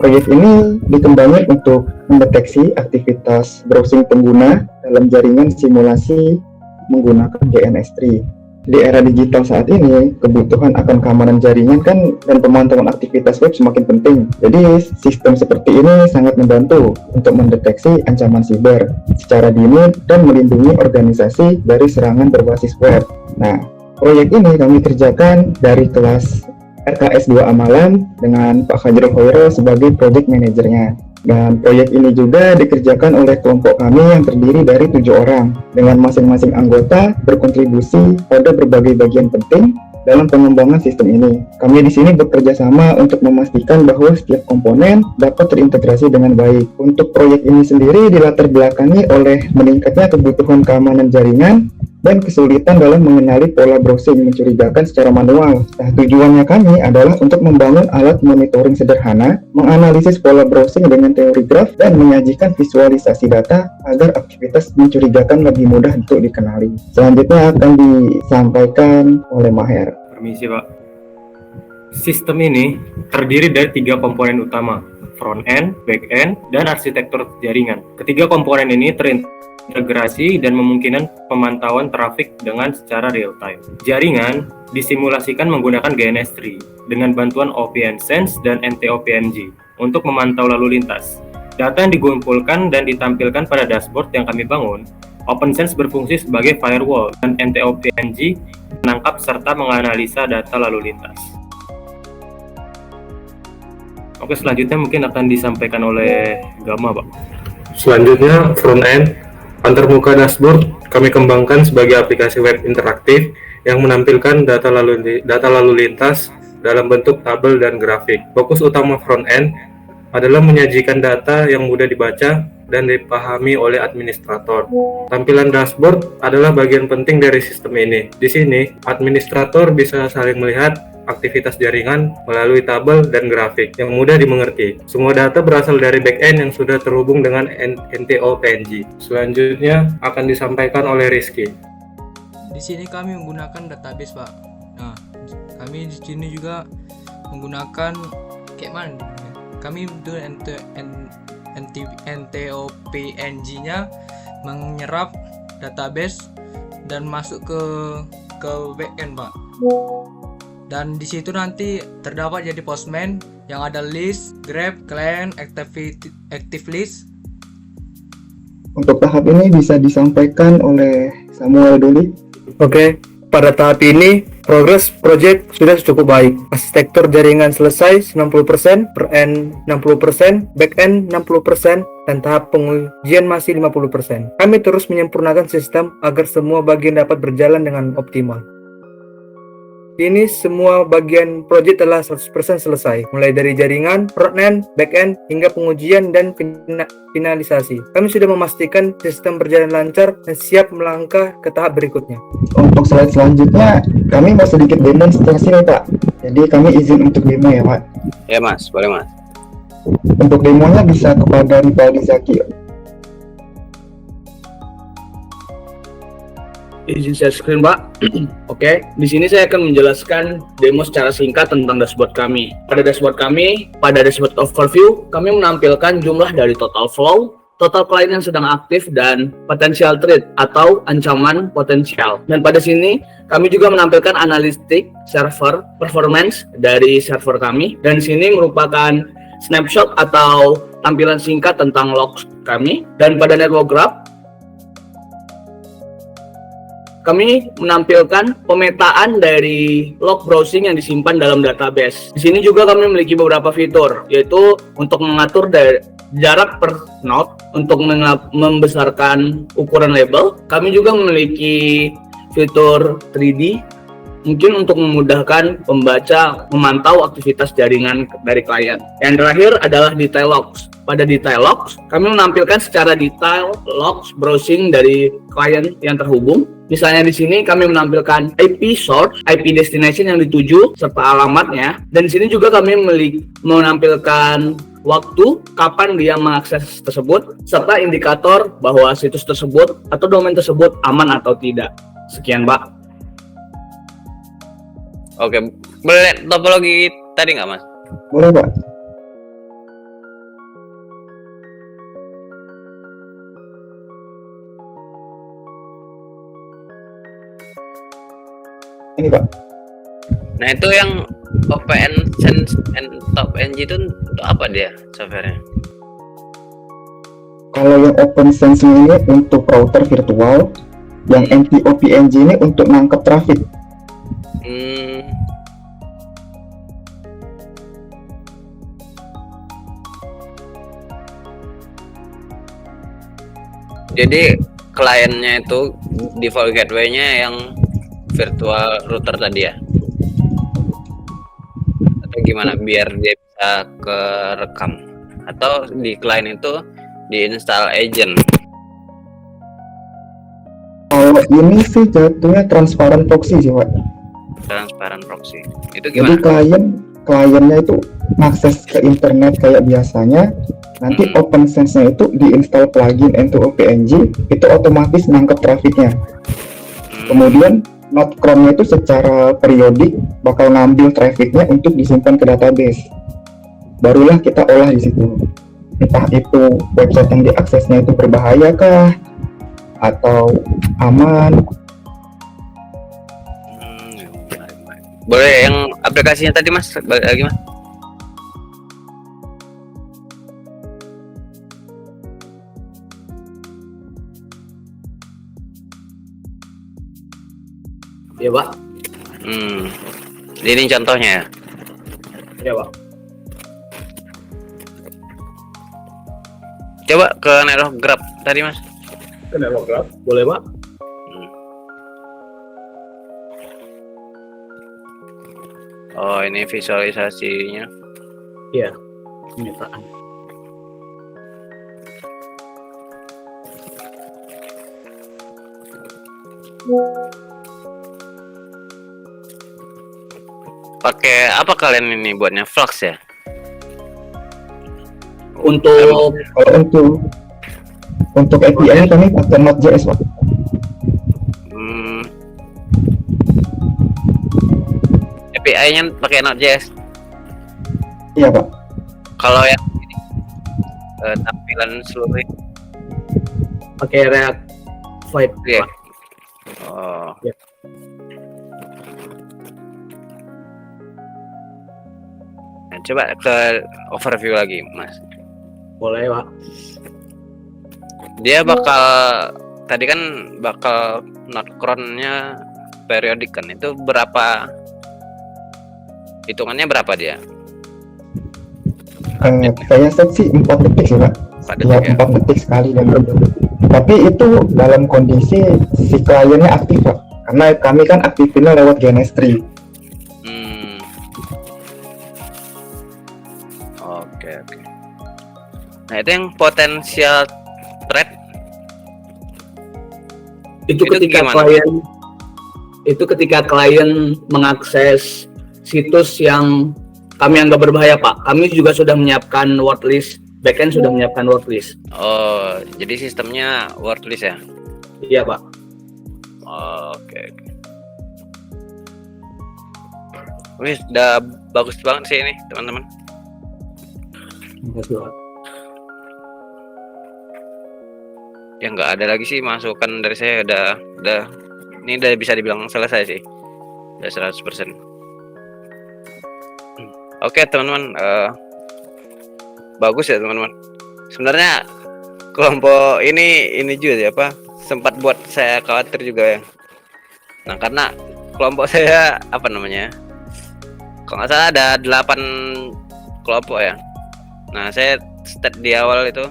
Proyek ini dikembangkan untuk mendeteksi aktivitas browsing pengguna dalam jaringan simulasi menggunakan GNS3. Di era digital saat ini, kebutuhan akan keamanan jaringan dan pemantauan aktivitas web semakin penting. Jadi, sistem seperti ini sangat membantu untuk mendeteksi ancaman siber secara dini dan melindungi organisasi dari serangan berbasis web. Nah, proyek ini kami kerjakan dari kelas RKS 2A Malam dengan Pak Fajrul Hoiro sebagai project manajernya. Dan proyek ini juga dikerjakan oleh kelompok kami yang terdiri dari 7 orang, dengan masing-masing anggota berkontribusi pada berbagai bagian penting dalam pengembangan sistem ini. Kami di sini bekerja sama untuk memastikan bahwa setiap komponen dapat terintegrasi dengan baik. Untuk proyek ini sendiri dilatar belakangi oleh meningkatnya kebutuhan keamanan jaringan dan kesulitan dalam mengenali pola browsing mencurigakan secara manual. Nah, tujuannya kami adalah untuk membangun alat monitoring sederhana, menganalisis pola browsing dengan teori graf, dan menyajikan visualisasi data agar aktivitas mencurigakan lebih mudah untuk dikenali. Selanjutnya akan disampaikan oleh Maher. Permisi, Pak. Sistem ini terdiri dari 3 komponen utama, front end, back end, dan arsitektur jaringan. Ketiga komponen ini terintegrasi dan memungkinkan pemantauan trafik dengan secara real time. Jaringan disimulasikan menggunakan GNS3 dengan bantuan OPNsense dan NT-OPNG untuk memantau lalu lintas. Data yang dikumpulkan dan ditampilkan pada dashboard yang kami bangun. OPNsense berfungsi sebagai firewall dan NT-OPNG menangkap serta menganalisa data lalu lintas. Oke, selanjutnya mungkin akan disampaikan oleh Gama, Pak. Selanjutnya, front end. Antarmuka dashboard kami kembangkan sebagai aplikasi web interaktif yang menampilkan data lalu lintas dalam bentuk tabel dan grafik. Fokus utama front end adalah menyajikan data yang mudah dibaca dan dipahami oleh administrator. Tampilan dashboard adalah bagian penting dari sistem ini. Di sini, administrator bisa saling melihat aktivitas jaringan melalui tabel dan grafik yang mudah dimengerti. Semua data berasal dari backend yang sudah terhubung dengan NT-OPNG. Selanjutnya akan disampaikan oleh Rizky. Di sini kami menggunakan database, Pak. Nah, kami di sini juga menggunakan kayak mana? Kami itu NT-OPNG-nya menyerap database dan masuk ke backend, Pak. Dan di situ nanti terdapat jadi postman yang ada list, grab, client, active list. Untuk tahap ini bisa disampaikan oleh Samuel Duli. Oke, pada tahap ini progres project sudah cukup baik. Arsitektur jaringan selesai 90%, front end 60%, back end 60%, dan tahap pengujian masih 50%. Kami terus menyempurnakan sistem agar semua bagian dapat berjalan dengan optimal. Ini semua bagian proyek telah 100% selesai, mulai dari jaringan, front-end, back-end, hingga pengujian dan finalisasi. Kami sudah memastikan sistem berjalan lancar dan siap melangkah ke tahap berikutnya. Untuk slide selanjutnya, kami mau sedikit demonstrasi nih, Pak. Jadi kami izin untuk demo ya, Pak. Ya, Mas. Boleh, Mas. Untuk demonya bisa kepada Rivaldi Zaki. Izin share screen, Pak. Oke, di sini saya akan menjelaskan demo secara singkat tentang dashboard kami. Pada dashboard overview, kami menampilkan jumlah dari total flow, total klien yang sedang aktif, dan potential threat atau ancaman potensial. Dan pada sini, kami juga menampilkan analitik server performance dari server kami. Dan di sini merupakan snapshot atau tampilan singkat tentang logs kami. Dan pada network graph, kami menampilkan pemetaan dari log browsing yang disimpan dalam database. Di sini juga kami memiliki beberapa fitur, yaitu untuk mengatur jarak per node, untuk membesarkan ukuran label. Kami juga memiliki fitur 3D, mungkin untuk memudahkan pembaca memantau aktivitas jaringan dari klien. Yang terakhir adalah detail logs. Pada detail logs, kami menampilkan secara detail logs browsing dari klien yang terhubung. Misalnya di sini kami menampilkan IP source, IP destination yang dituju, serta alamatnya. Dan di sini juga kami menampilkan waktu kapan dia mengakses tersebut, serta indikator bahwa situs tersebut atau domain tersebut aman atau tidak. Sekian, Pak. Oke, boleh topologi tadi nggak, Mas? Boleh, Pak. ini Pak. Nah itu yang OPN Sense and Top NG itu untuk apa dia softwarenya? Kalau yang OpenSense ini untuk router virtual, yang NT-OPNG ini untuk nangkep traffic. Jadi kliennya itu default gateway-nya yang virtual router tadi ya? Atau gimana biar dia bisa kerekam? Atau di client itu diinstal agent? Kalau ini sih jatuhnya transparent proxy sih Pak. Transparent proxy. Itu Jadi gimana? kliennya itu akses ke internet kayak biasanya. Nanti OpenSense-nya itu diinstal plugin N2OPNG, itu otomatis nangkep trafiknya. Kemudian node Chrome-nya itu secara periodik bakal ngambil trafiknya untuk disimpan ke database. Barulah kita olah di situ. Entah itu website yang diaksesnya itu berbahaya kah atau aman. Boleh yang aplikasinya tadi Mas, balik lagi Mas? Ya Pak. Ini contohnya ya. Ya Pak. Coba ke network graph tadi Mas. Ke network graph. Boleh Pak. Oh ini visualisasinya. Iya. Pemetaan. Pakai apa kalian ini buatnya? Flux ya? Untuk Kalau untuk API kami pakai Node.js Pak. API-nya pakai Node.js. Iya Pak. Kalau yang ini tampilan seluruh pakai React Fight. ya. Pak. Oh. Ya. Nah, coba ke overview lagi, Mas. Boleh Pak. Dia bakal tadi kan bakal node cron-nya periodik kan. Itu berapa? Hitungannya berapa dia? Saya set sih 4 detik sih Pak. 4 Ya, detik ya. 4 detik sekali dan tapi itu dalam kondisi si kliennya aktif Pak. Karena kami kan aktifinnya lewat GNS3. Oke. Nah itu yang potensial threat Itu ketika gimana? ketika klien mengakses situs yang kami anggap berbahaya Pak. Kami juga sudah menyiapkan wordlist, backend sudah menyiapkan wordlist. Oh, jadi sistemnya wordlist ya? Iya Pak. Oke. Wih, udah bagus banget sih ini teman-teman. Terima kasih Pak. Ya nggak ada lagi sih masukan dari saya, udah ini udah bisa dibilang selesai sih, udah 100%. Oke teman-teman, bagus ya teman-teman. Sebenarnya kelompok ini juga ya apa sempat buat saya khawatir juga ya. Nah karena kelompok saya apa namanya, kalau nggak salah ada 8 kelompok ya. Nah saya start di awal itu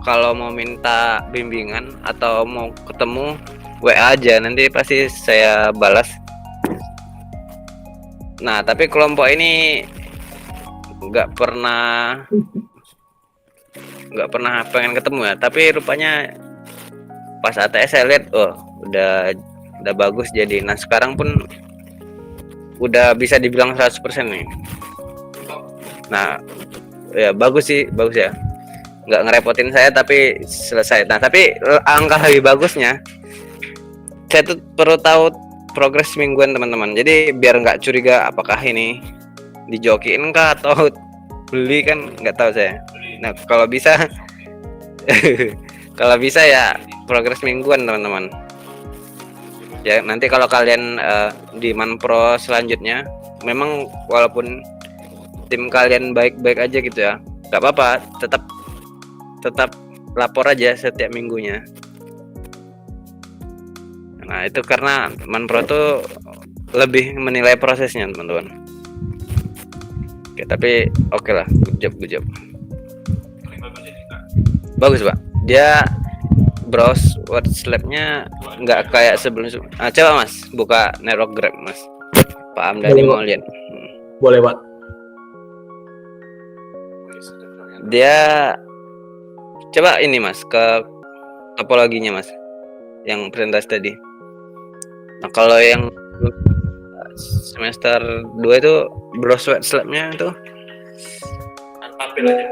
kalau mau minta bimbingan atau mau ketemu WA aja, nanti pasti saya balas. Nah tapi kelompok ini nggak pernah pengen ketemu ya, tapi rupanya pas ATS saya lihat udah bagus jadi. Nah sekarang pun udah bisa dibilang 100% nih. Nah ya bagus ya, nggak ngerepotin saya tapi selesai. Nah tapi angka lebih bagusnya saya tuh perlu tahu progres mingguan teman-teman, jadi biar nggak curiga apakah ini dijokiin kah atau beli, kan nggak tahu saya. Nah kalau bisa kalau bisa ya progres mingguan teman-teman. Ya nanti kalau kalian di Manpro selanjutnya, memang walaupun tim kalian baik-baik aja gitu ya, nggak apa-apa, tetap lapor aja setiap minggunya. Nah itu karena Manpro tuh lebih menilai prosesnya teman-teman. Oke, tapi oke lah, good job. Bagus pak, dia browse watch lab-nya nggak kayak sebelum. Coba mas buka network grab mas, Pak Amdani mau lihat. Boleh Pak. Dia coba ini mas ke topologinya mas, yang presentasi tadi. Nah kalau yang semester 2 itu browse watch lab-nya itu Tampil aja.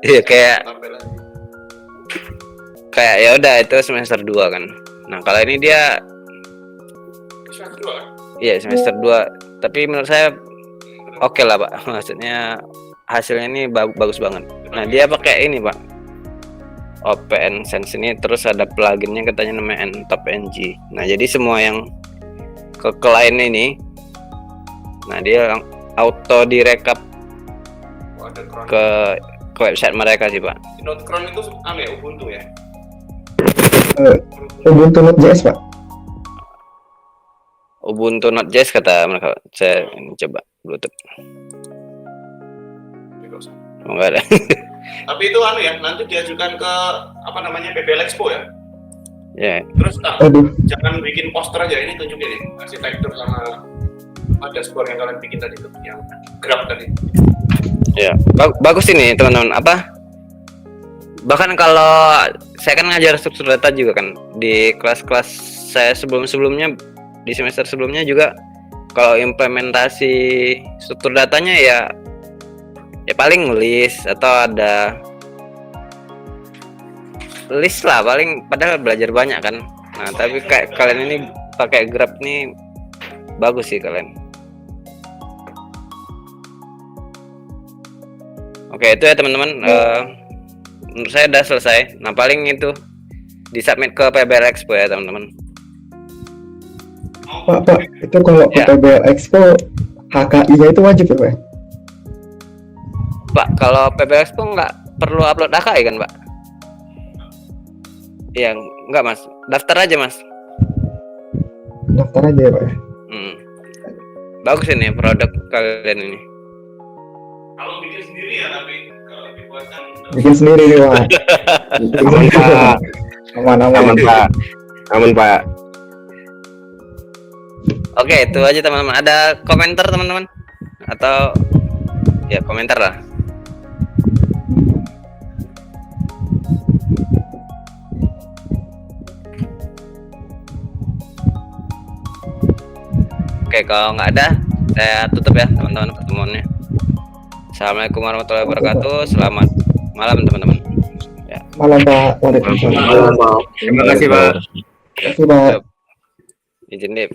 iya kayak ya udah itu semester 2 kan. Nah, kalau ini dia Semester 2 kan? iya semester 2, tapi menurut saya oke lah, Pak. Maksudnya hasilnya ini bagus banget. Nah, dia pakai ini, Pak. OPN Sense ini terus ada pluginnya katanya namanya Top NG. Nah, jadi semua yang ke klien ini nah dia auto direkap Oh, ada Cron. ke website mereka sih, Pak. Node Cron itu ya Ubuntu ya? Ubuntu Node.js Pak. Ubuntu Node.js kata mereka. Saya ini coba Bluetooth. Oh, enggak ada. Tapi itu ya, nanti diajukan ke apa namanya PBL Expo ya. Ya. Terus Aduh, jangan bikin poster aja, ini tunjukin nih arsitektur sama dashboard yang kalian bikin tadi tuh, yang graph tadi. Ya, bagus ini teman-teman. Apa? Bahkan kalau saya kan ngajar struktur data juga kan di kelas-kelas saya sebelumnya di semester sebelumnya juga, kalau implementasi struktur datanya ya paling list atau ada list lah paling, padahal belajar banyak kan. Nah tapi kayak kalian ini pakai graph nih bagus sih kalian. Oke itu ya teman-teman, menurut saya udah selesai. Nah paling itu disubmit ke PBL Expo ya teman-teman. Pak, itu kalau Ya. PBL Expo HKI-nya itu wajib ya Pak? Pak, kalau PBL Expo nggak perlu upload HKI kan Pak? Iya, nggak Mas. Daftar aja Mas. Daftar aja ya Pak ya? Bagus ini produk kalian ini. Kalau bikin sendiri ya, tapi kalau dibuatkan Bikin sendiri nih Pak. Aman Pak, Aman-aman. aman Pak. Oke, itu aja teman-teman. Ada komentar teman-teman? Atau ya komentar lah. Oke, kalau nggak ada, saya tutup ya teman-teman pertemuannya. Assalamualaikum warahmatullahi wabarakatuh. Selamat malam teman-teman. Malam Pak. Waalaikumsalam. Terima kasih Pak. Terima kasih Pak. Izin deh.